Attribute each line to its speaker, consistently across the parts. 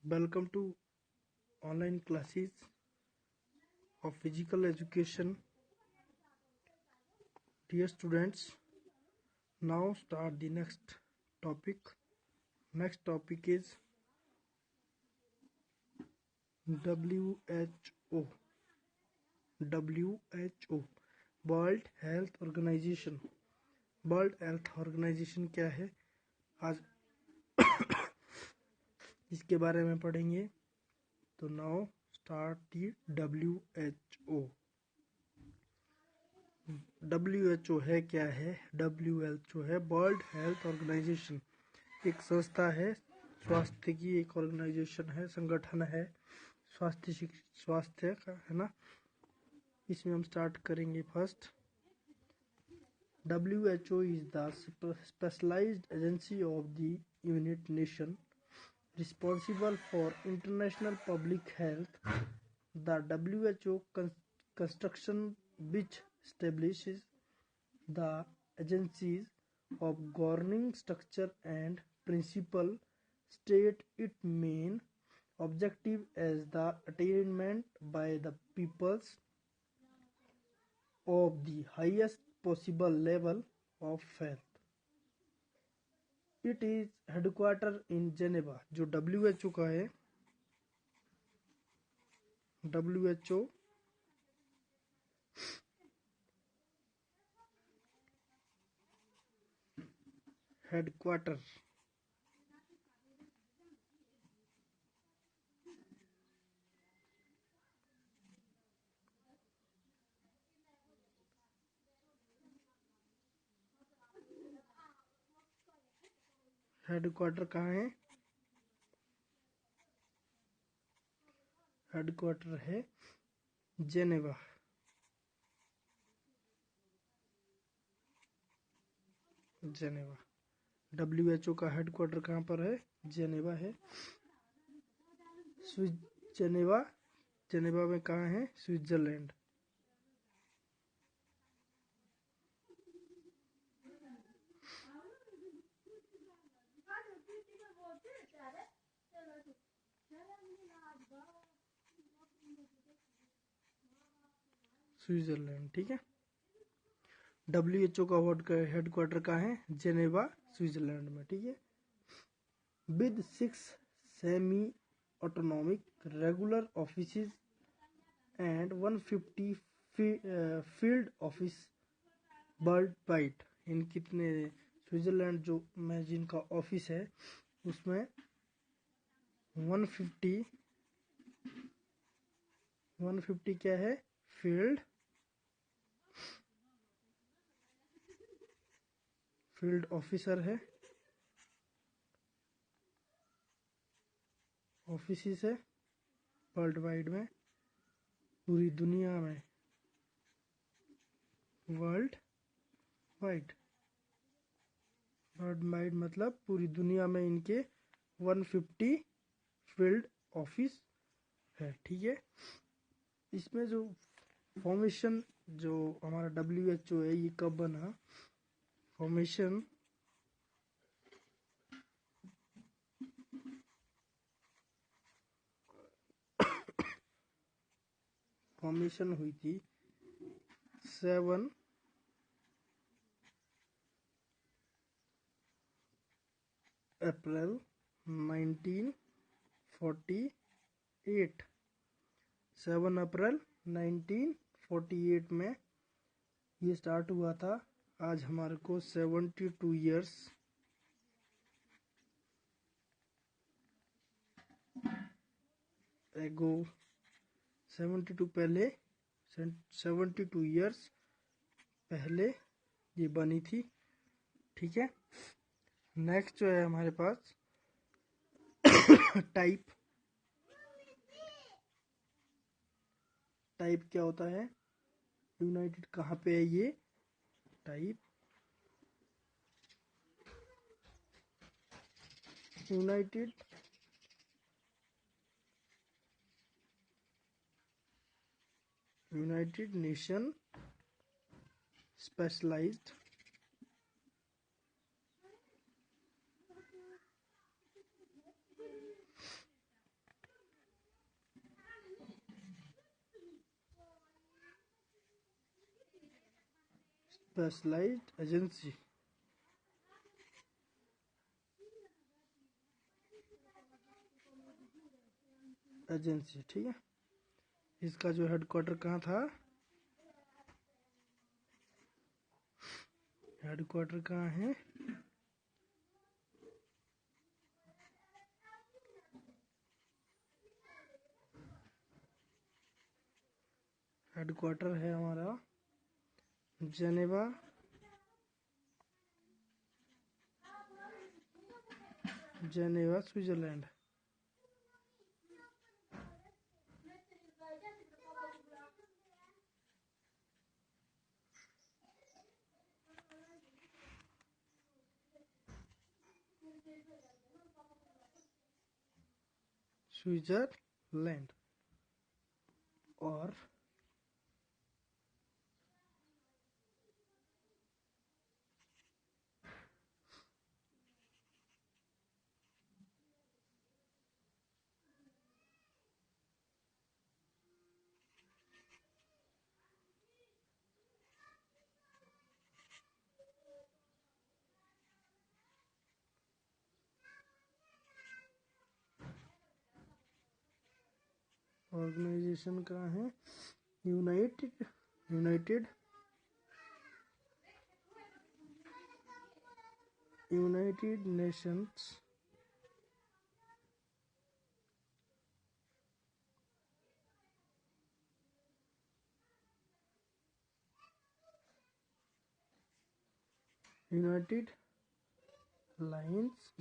Speaker 1: Welcome to online classes of physical education. Dear students, now start the next topic. Next topic is WHO. WHO World Health Organization. World health organization क्या है, आज इसके बारे में पढ़ेंगे। तो now start the WHO। WHO है क्या है? WHO है वर्ल्ड हेल्थ ऑर्गेनाइजेशन, एक संस्था है, स्वास्थ्य की एक ऑर्गेनाइजेशन है, संगठन है, स्वास्थ्य का है ना। इसमें हम स्टार्ट करेंगे first. WHO is the specialized agency of the United Nations responsible for international public health. The WHO construction, which establishes the agencies of governing structure and principle, state its main objective as the attainment by the peoples of the highest possible level of health. It is headquarter in Geneva, जो WHO का है। WHO headquarter headquarter कहाँ है? Headquarter है Geneva. Geneva WHO का headquarter कहाँ पर है? जेनेवा है। जेनेवा, जेनेवा में कहाँ है? स्विट्जरलैंड। स्विट्जरलैंड, ठीक है। WHO का हेडक्वार्टर कहाँ है? जेनेवा, स्विट्जरलैंड में, ठीक है। With 6 semi autonomic regular offices and 150 field office world wide. इन कितने स्विट्जरलैंड जो में जिनका ऑफिस है उसमें 150 क्या है? फील्ड ऑफिसर है, ऑफिस है वर्ल्ड वाइड में, पूरी दुनिया में। वर्ल्ड वाइड मतलब पूरी दुनिया में इनके 150 फील्ड ऑफिस है, ठीक है। इसमें जो फॉर्मेशन जो हमारा WHO है, ये कब बना? फॉर्मेशन हुई थी 7 अप्रैल 1948। 7 अप्रैल 1948 में ये स्टार्ट हुआ था। आज हमारे को 72 ईयर्स एगो 72 ईयर्स पहले ये बनी थी, ठीक है। नेक्स्ट जो है हमारे पास टाइप क्या होता है? यूनाइटेड कहाँ पे है ये type? United nation specialized specialized agency, ठीक है। इसका जो हेडक्वार्टर कहाँ था, हेडक्वार्टर कहाँ है, हेडक्वार्टर है हमारा जेनेवा, जेनेवा स्विट्जरलैंड। स्विट्जरलैंड। और ऑर्गेनाइजेशन कहाँ है, United United United Nations United lines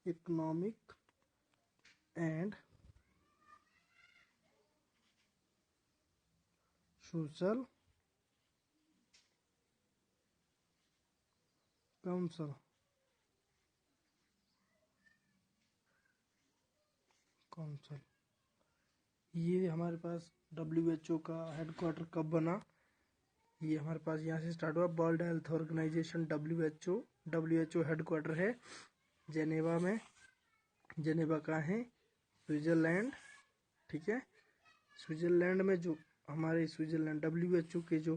Speaker 1: economic and social council council. ये हमारे पास WHO का हेडक्वार्टर कब बना, ये हमारे पास यहाँ से स्टार्ट हुआ। World health organization WHO headquarter है जेनेवा में। जेनेवा कहाँ है, स्विट्जरलैंड, ठीक है। स्विट्जरलैंड में जो हमारे स्विट्जरलैंड WHO के जो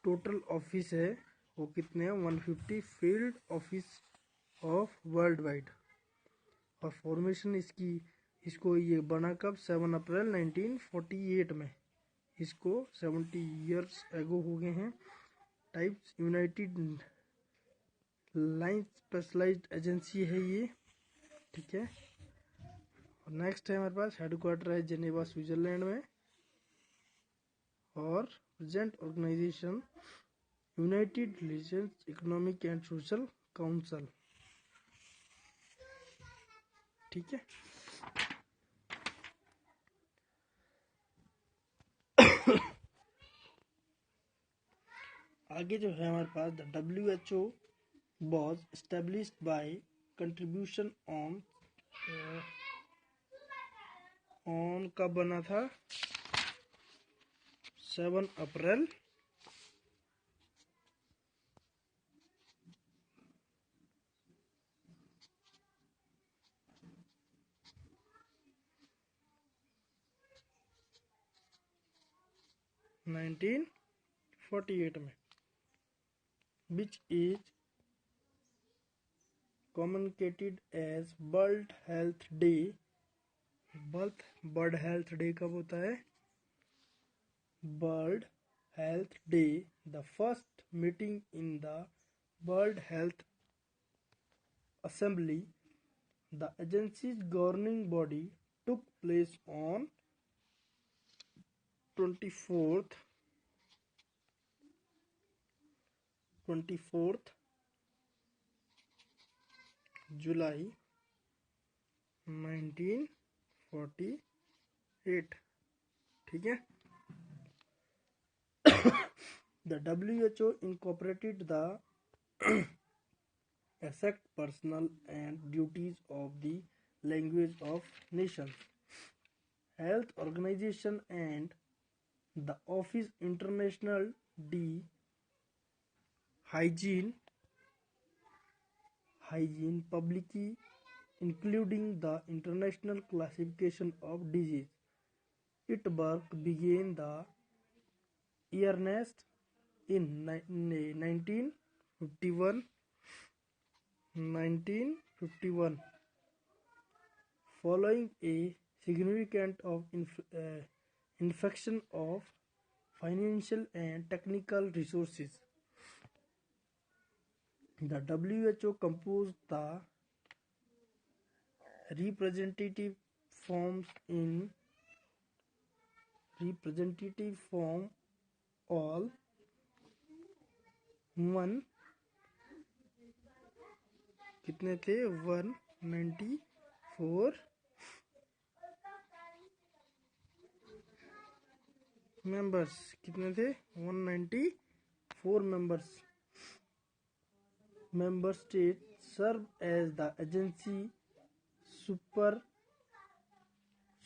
Speaker 1: टोटल ऑफिस है वो कितने हैं, 150 field office of world wide. और फॉर्मेशन इसको ये बना कब, 7 अप्रैल 1948 में। इसको 70 ईयर्स एगो हो गए हैं। Types, united line specialized agency है ये, ठीक है। और नेक्स्ट है हमारे पास हेडक्वार्टर है जेनेवा स्विट्जरलैंड में। और present organization united nations economic and social council, ठीक है। आगे जो है हमारे पास the WHO was established by contribution on कब बना था, 7 अप्रैल 1948 में, which is communicated as world health day. World health day कब होता है, world health day, the first meeting in the world health assembly, the agencies governing body, took place on 24th जुलाई 1948, ठीक है। The WHO incorporated the exact personnel and duties of the language of nations, health organization and the office international de hygiene, publicly including the International Classification of Disease. Its work began the earnest in 1951 following a significant infection of financial and technical resources. The WHO composed the representative form all one कितने थे 194 members कितने थे 194 members member states serve as the agency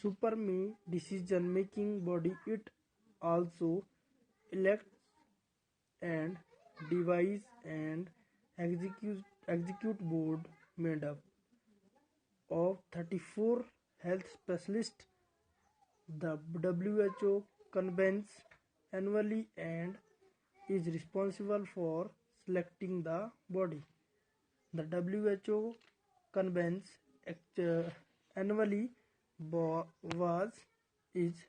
Speaker 1: superme decision making body. It also elects and devise and execute board made up of 34 health specialists. The WHO convenes annually and is responsible for selecting the body. The WHO convenes annually is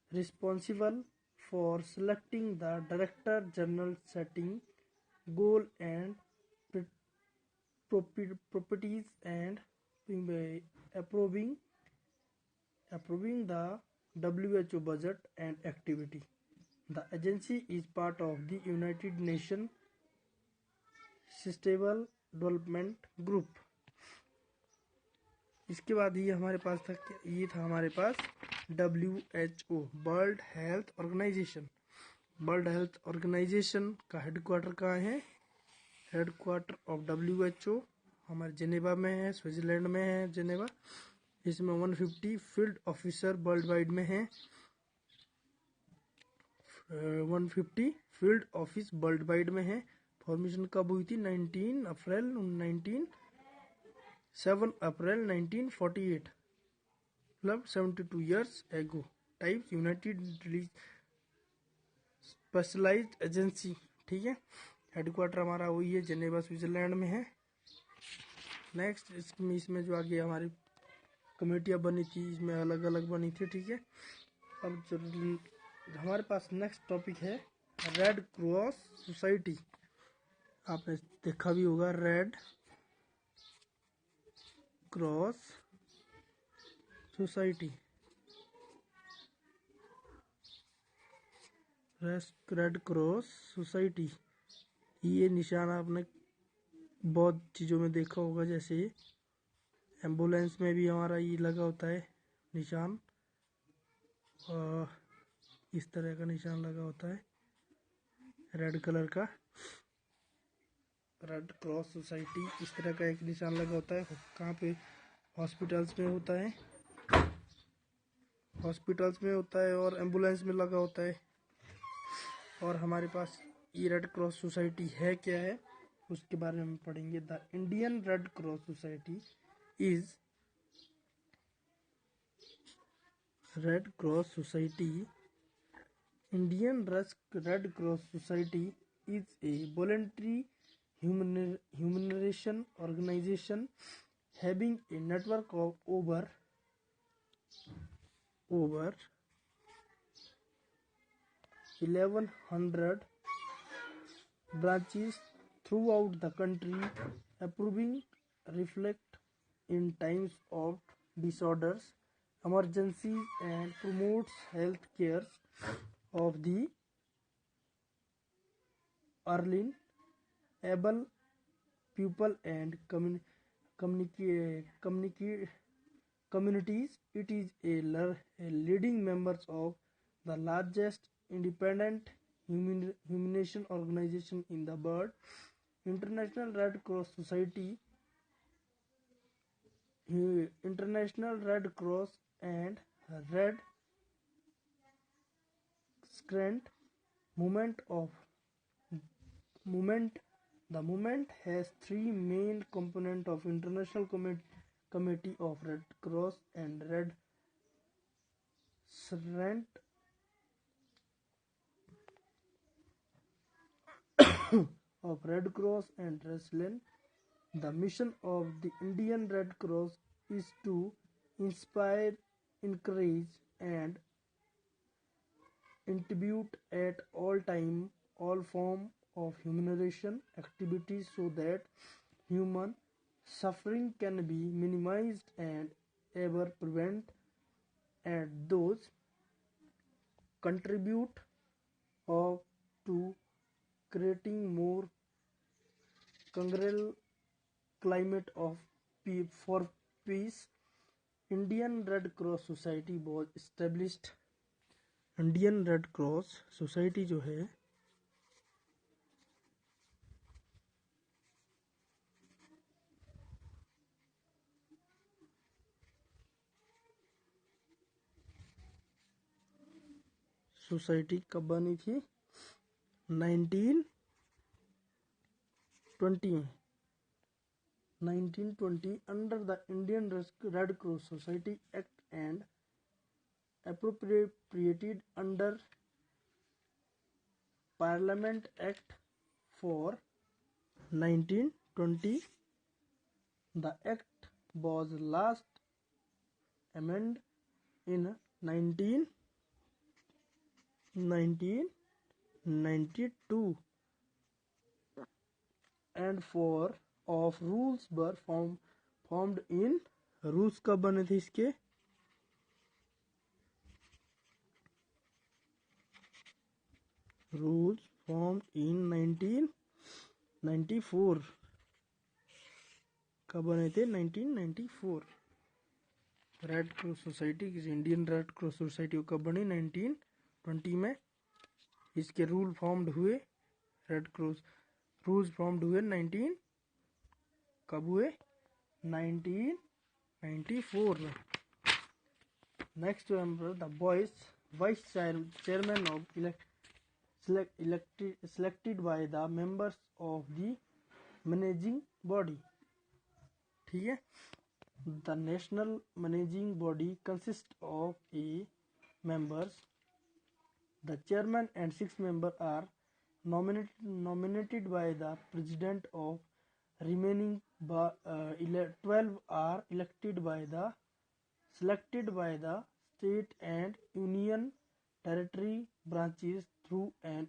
Speaker 1: responsible for selecting the director general, setting goal and properties and approving the WHO budget and activity. The agency is part of the United Nations Sustainable Development Group. इसके बाद ये हमारे पास था, ये था हमारे पास WHO world health organization. World health organization का हेडक्वार्टर कहाँ है? हेडक्वार्टर ऑफ WHO हमारे जेनेवा में है, स्विट्जरलैंड में है जेनेवा. इसमें 150 फील्ड ऑफिसर वर्ल्ड वाइड में है. 150 फील्ड ऑफिस वर्ल्ड वाइड में है. फॉर्मेशन कब हुई थी? 7 अप्रैल 1948, मतलब 72 years ago. Type united specialized agency. ठीक है, हेडक्वार्टर हमारा वही है, जेनेवा स्विट्जरलैंड में है. नेक्स्ट इसमें जो आगे हमारी कमेटियाँ बनी थी, इसमें अलग अलग बनी थी. ठीक है, अब जो हमारे पास नेक्स्ट टॉपिक है रेड क्रॉस सोसाइटी. आपने देखा भी होगा red cross society. Red cross society, ये निशान आपने बहुत चीज़ों में देखा होगा, जैसे एम्बुलेंस में भी हमारा ये लगा होता है निशान. इस तरह का निशान लगा होता है रेड कलर का. रेड क्रॉस सोसाइटी इस तरह का एक निशान लगा होता है. कहाँ पे? हॉस्पिटल्स में होता है, हॉस्पिटल्स में होता है और एम्बुलेंस में लगा होता है. और हमारे पास ये रेड क्रॉस सोसाइटी है क्या है, उसके बारे में हम पढ़ेंगे. The Indian red cross society is red cross society. Indian red cross society is a voluntary humanitarian organization having a network of over 1100 branches throughout the country, approving reflect in times of disorders, emergencies, and promotes health care of the early able people and communities. It is a leading members of the largest independent humanitarian organization in the world. International Red Cross Society, International Red Cross and Red Crescent movement The movement has three main components of International Committee of Red Cross and Red Crescent of Red Cross and Resilience. The mission of the Indian Red Cross is to inspire, encourage, and contribute at all time all form of humanitarian activities so that human suffering can be minimized and ever prevent, and those contribute of to creating more congruent climate of for peace. Indian Red Cross Society was established. Indian red cross society जो है society कब बनी थी 1920 under the Indian red cross society act and appropriated under Parliament Act for 1920. The act was last amended in 1992 and four of rules were formed in rules कब बने थे इसके rules formed in 1994 कब बने थे 1994 red cross society Indian red cross society कब बनी 1920 में इसके रूल फॉर्म्ड हुए रेड क्रॉस रूल्स फॉर्म्ड हुए 19 कब हुए 1994 में next member the vice chairman of selected by the members of the managing body. ठीक है The national managing body consists of a members. The chairman and 6 members are nominated by the president of remaining 12 are selected by the state and union territory branches through an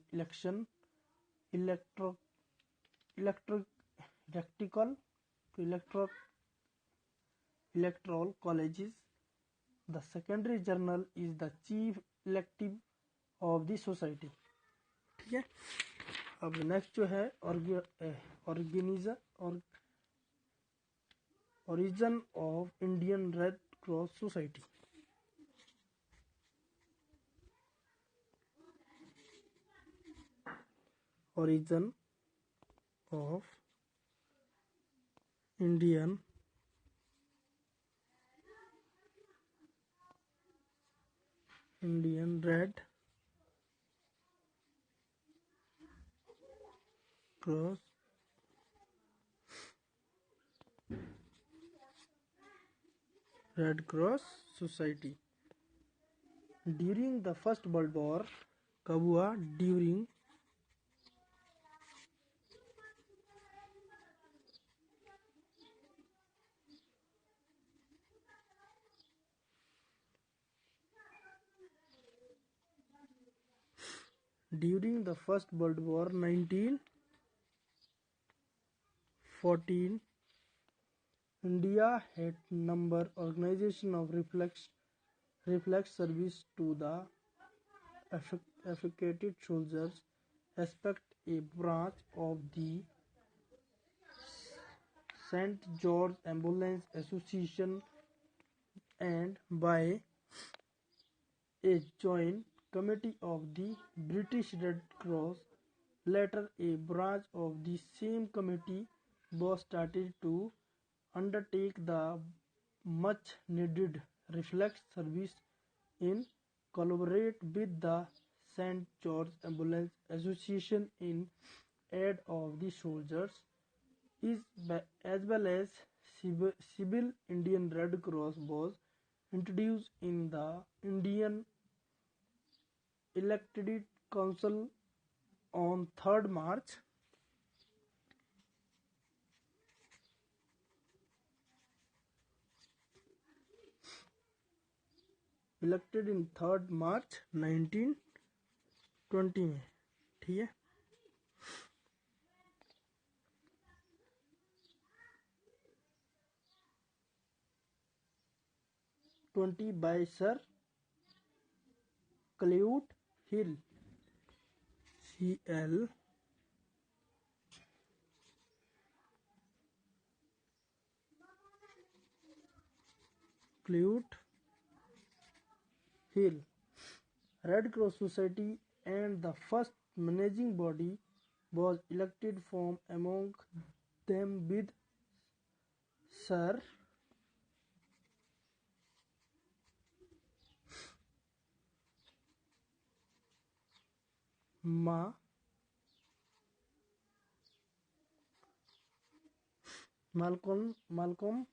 Speaker 1: electoral colleges. The secretary general is the chief elective of the society. ठीक है अब next जो है origin of Indian Red Cross Society. Origin of Indian Red Cross Society. During the First World War कब हुआ During the First World War 1914 India had number organization of reflex service to the affected soldiers aspect a branch of the St. George Ambulance Association and by a joint committee of the British Red Cross. Later a branch of the same committee was started to undertake the much needed reflex service in collaborate with the St. George Ambulance Association in aid of the soldiers as well as civil Indian Red Cross was introduced in the Indian Elected Council on 3rd March. Elected in 3rd March 1920 में, ठीक है। Bye sir क्ल्यूट hill, CL क्ल्यूट Hill, Red Cross Society, and the first managing body was elected from among them with Sir Malcolm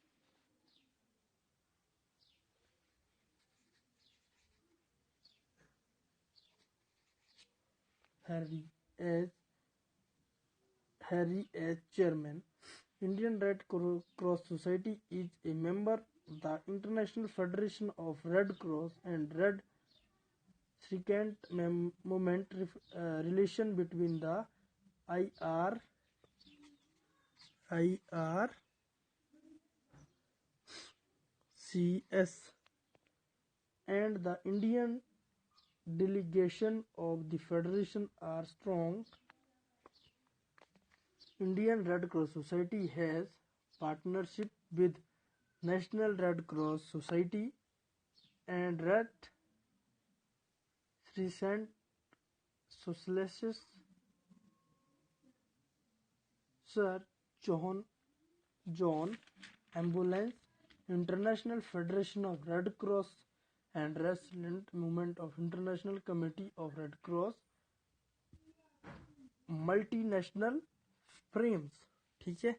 Speaker 1: Harry as chairman. Indian Red Cross Society is a member of the International Federation of Red Cross and Red Crescent movement. Relation between the IRCS and the Indian delegation of the Federation are strong. Indian Red Cross Society has partnership with National Red Cross Society and Red Crescent Societies. Sir John Ambulance, International Federation of Red Cross and Red Crescent movement of International Committee of Red Cross, multinational frames, ठीक है।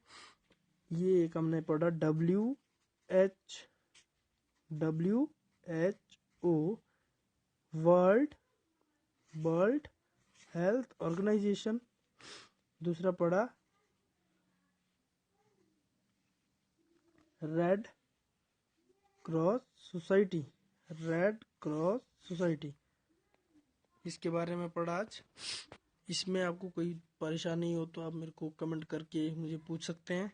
Speaker 1: ये एक हमने पढ़ा WHO world health organisation. दूसरा पढ़ा red cross society, इसके बारे में पढ़ा आज। इसमें आपको कोई परेशानी हो तो आप मेरे को कमेंट करके मुझे पूछ सकते हैं,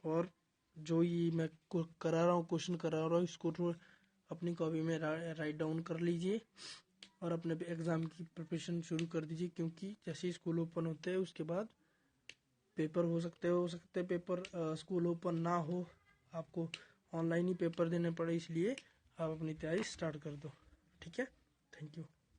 Speaker 1: और जो ये मैं करा रहा हूँ, क्वेश्चन करा रहा हूँ, इसको अपनी कॉपी में राइट डाउन कर लीजिए और अपने एग्ज़ाम की प्रिपरेशन शुरू कर दीजिए, क्योंकि जैसे ही स्कूल ओपन होते हैं उसके बाद पेपर हो सकते हैं पेपर स्कूल ओपन ना हो, आपको ऑनलाइन ही पेपर देने पड़े, इसलिए आप अपनी तैयारी स्टार्ट कर दो, ठीक है। Thank you.